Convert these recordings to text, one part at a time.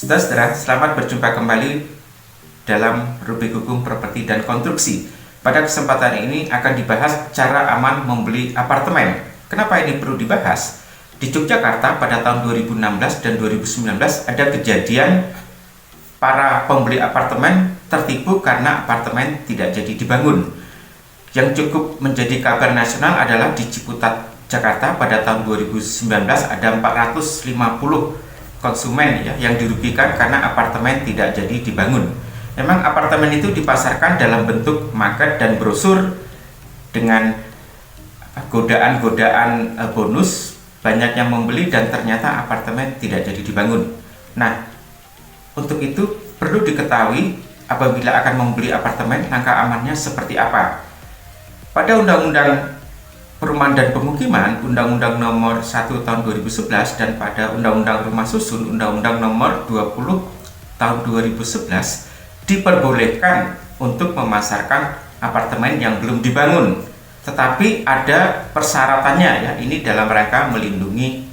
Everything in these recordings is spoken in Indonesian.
Saudara-saudara, selamat berjumpa kembali dalam rubrik hukum properti dan konstruksi. Pada kesempatan ini akan dibahas cara aman membeli apartemen. Kenapa ini perlu dibahas? Di Yogyakarta pada tahun 2016 dan 2019 ada kejadian para pembeli apartemen tertipu karena apartemen tidak jadi dibangun. Yang cukup menjadi kabar nasional adalah di Ciputat, Jakarta pada tahun 2019 ada 450 konsumen yang dirugikan karena apartemen tidak jadi dibangun. Memang apartemen itu dipasarkan dalam bentuk market dan brosur dengan godaan-godaan bonus, banyak yang membeli dan ternyata apartemen tidak jadi dibangun. Nah, untuk itu perlu diketahui apabila akan membeli apartemen, langkah amannya seperti apa. Pada Undang-Undang Perumahan dan Pemukiman, Undang-Undang Nomor 1 Tahun 2011 dan pada Undang-Undang Rumah Susun, Undang-Undang Nomor 20 Tahun 2011 diperbolehkan untuk memasarkan apartemen yang belum dibangun. Tetapi ada persyaratannya ini dalam rangka melindungi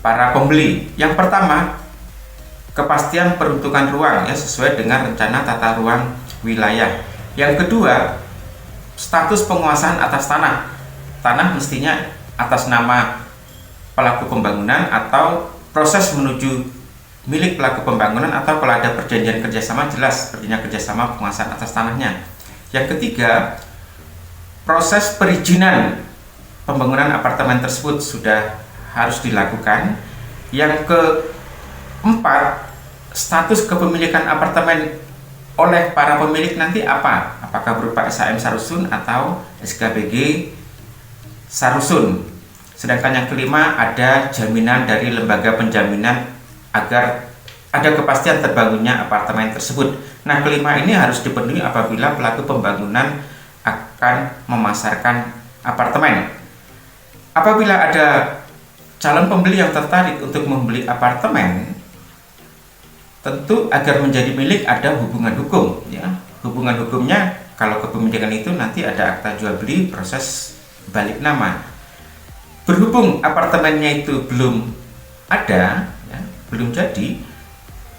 para pembeli. Yang pertama, kepastian peruntukan ruang sesuai dengan rencana tata ruang wilayah. Yang kedua, status penguasaan atas tanah. Tanah mestinya atas nama pelaku pembangunan atau proses menuju milik pelaku pembangunan, atau kalau ada perjanjian kerjasama jelas perjanjian kerjasama penguasaan atas tanahnya. Yang ketiga, proses perizinan pembangunan apartemen tersebut sudah harus dilakukan. Yang keempat, status kepemilikan apartemen oleh para pemilik nanti apa? Apakah berupa SHM Sarusun atau SKBG Sarusun. Sedangkan yang kelima, ada jaminan dari lembaga penjaminan agar ada kepastian terbangunnya apartemen tersebut. Nah, kelima ini harus dipenuhi apabila pelaku pembangunan akan memasarkan apartemen. Apabila ada calon pembeli yang tertarik untuk membeli apartemen, tentu agar menjadi milik ada hubungan hukum. Hubungan hukumnya, kalau kepemilikan itu nanti ada akta jual beli, proses balik nama. Berhubung apartemennya itu belum ada, belum jadi,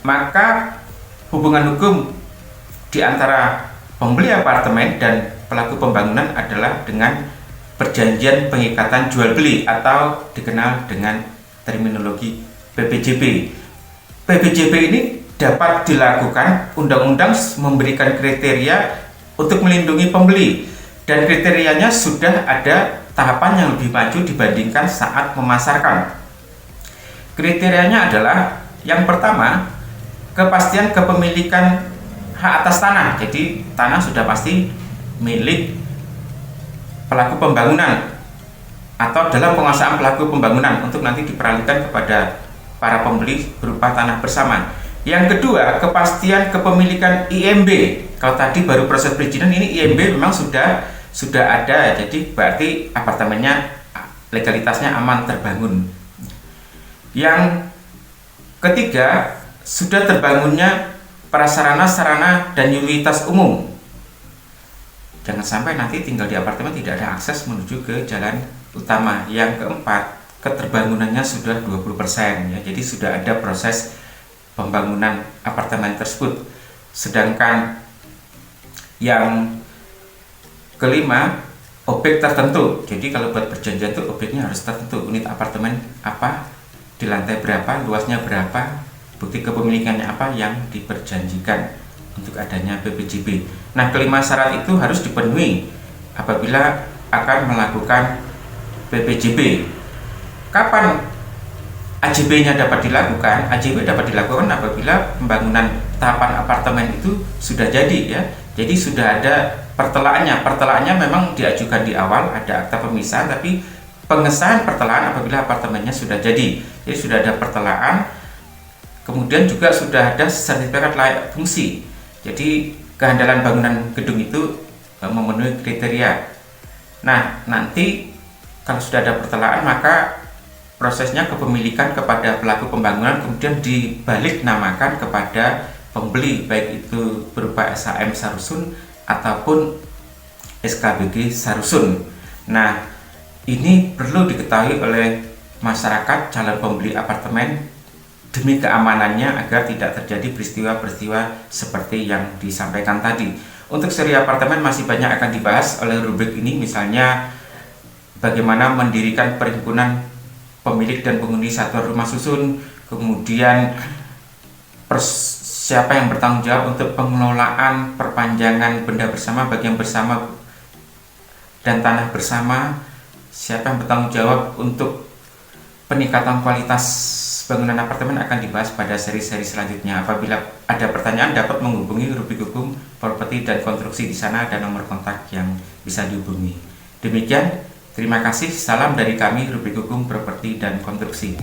maka hubungan hukum di antara pembeli apartemen dan pelaku pembangunan adalah dengan perjanjian pengikatan jual beli atau dikenal dengan terminologi PPJB. PPJB ini dapat dilakukan, undang-undang memberikan kriteria untuk melindungi pembeli, dan kriterianya sudah ada tahapan yang lebih maju dibandingkan saat memasarkan. Kriterianya adalah yang pertama, kepastian kepemilikan hak atas tanah. Jadi tanah sudah pasti milik pelaku pembangunan atau dalam penguasaan pelaku pembangunan untuk nanti diperalihkan kepada para pembeli berupa tanah bersama. Yang kedua, kepastian kepemilikan IMB. Kalau tadi baru proses perizinan, ini IMB memang sudah ada, jadi berarti apartemennya legalitasnya aman terbangun. Yang ketiga, sudah terbangunnya prasarana, sarana, dan utilitas umum. Jangan sampai nanti tinggal di apartemen tidak ada akses menuju ke jalan utama. Yang keempat, keterbangunannya sudah 20%, jadi sudah ada proses pembangunan apartemen tersebut. Sedangkan yang kelima, objek tertentu. Jadi kalau buat perjanjian itu objeknya harus tertentu, unit apartemen apa, di lantai berapa, luasnya berapa, bukti kepemilikannya apa yang diperjanjikan untuk adanya PPJB. Nah, kelima syarat itu harus dipenuhi apabila akan melakukan PPJB. Kapan AJB-nya dapat dilakukan? AJB dapat dilakukan apabila pembangunan tahapan apartemen itu sudah jadi, Jadi sudah ada pertelaannya. Pertelaannya memang diajukan di awal, ada akta pemisahan, tapi pengesahan pertelaan apabila apartemennya sudah jadi. Jadi sudah ada pertelaan, kemudian juga sudah ada sertifikat layak fungsi. Jadi kehandalan bangunan gedung itu memenuhi kriteria. Nah, nanti kalau sudah ada pertelaan, maka prosesnya kepemilikan kepada pelaku pembangunan kemudian dibalik namakan kepada pembeli, baik itu berupa SHM Sarusun ataupun SKBG Sarusun. Nah, ini perlu diketahui oleh masyarakat calon pembeli apartemen demi keamanannya agar tidak terjadi peristiwa-peristiwa seperti yang disampaikan tadi. Untuk seri apartemen masih banyak akan dibahas oleh rubrik ini, misalnya bagaimana mendirikan perhimpunan pemilik dan penghuni satuan rumah susun, kemudian siapa yang bertanggung jawab untuk pengelolaan perpanjangan benda bersama, bagian bersama dan tanah bersama, siapa yang bertanggung jawab untuk peningkatan kualitas bangunan apartemen akan dibahas pada seri-seri selanjutnya. Apabila ada pertanyaan dapat menghubungi rubrik hukum properti dan konstruksi, di sana ada nomor kontak yang bisa dihubungi. Demikian, terima kasih, salam dari kami rubrik hukum properti dan konstruksi.